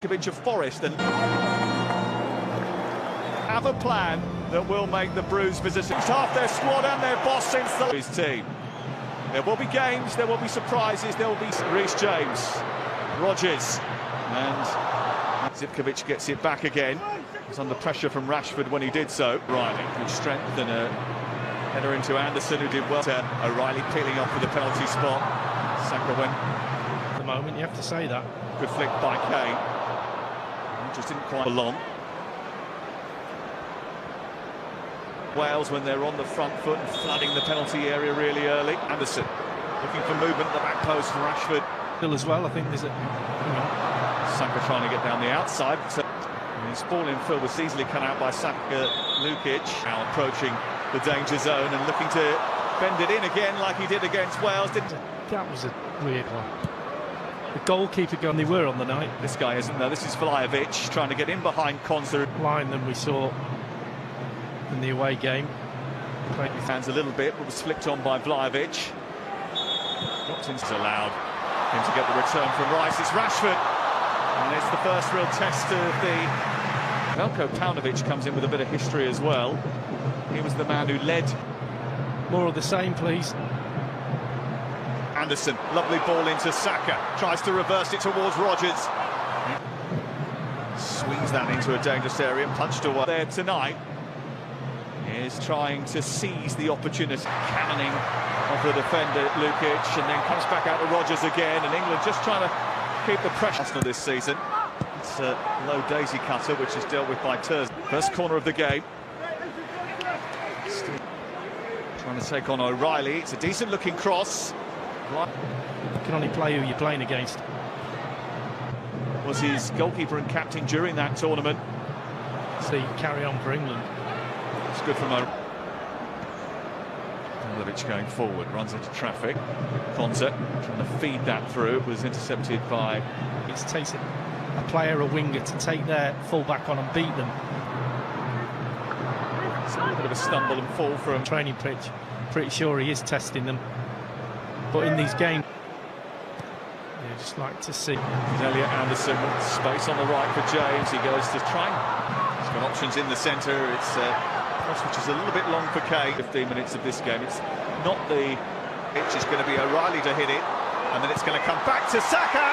Of Forest and have a plan that will make the Blues position half their squad and their boss since his team. There will be games, there will be surprises, there will be Reece James, Rodgers, and Zivkovic gets it back again. He was under pressure from Rashford when he did so. O'Reilly, good strength, and a header into Anderson, who did well. O'Reilly peeling off for the penalty spot. Saka went. At the moment, you have to say that. Good flick by Kane. Just didn't quite belong. Wales, when they're on the front foot and flooding the penalty area really early. Anderson looking for movement at the back post for Rashford. Still as well, I think there's a... Saka trying to get down the outside. His ball in field was easily cut out by Saka. Lukic now approaching the danger zone and looking to bend it in again like he did against Wales. That was a weird one. The goalkeeper gun they were on the night. This guy isn't there. This is Vlahovic trying to get in behind Konsa. Line than we saw in the away game. Played with hands a little bit, but was flicked on by Vlahovic. Watkins allowed him to get the return from Rice. It's Rashford, and it's the first real test of the... Veljko Paunovic comes in with a bit of history as well. He was the man who led. More of the same, please. Anderson, lovely ball into Saka, tries to reverse it towards Rodgers. Swings that into a dangerous area, punched away. There tonight is trying to seize the opportunity. Cannoning of the defender, Lukic, and then comes back out to Rodgers again, and England just trying to keep the pressure. Arsenal this season. It's a low daisy cutter, which is dealt with by Terz. First corner of the game. Still trying to take on O'Reilly. It's a decent-looking cross. You can only play who you're playing against. Was his goalkeeper and captain during that tournament. So you carry on for England. It's good from Vlahovic going forward, runs into traffic. Konsa trying to feed that through. It was intercepted by... It takes a player, a winger, to take their full-back on and beat them. It's a little bit of a stumble and fall from... Training pitch. Pretty sure he is testing them. But in these games, you just like to see. Elliot Anderson, space on the right for James. He goes to try. He's got options in the centre. It's a cross which is a little bit long for Kane. 15 minutes of this game. It's not the pitch. It's going to be O'Reilly to hit it, and then it's going to come back to Saka.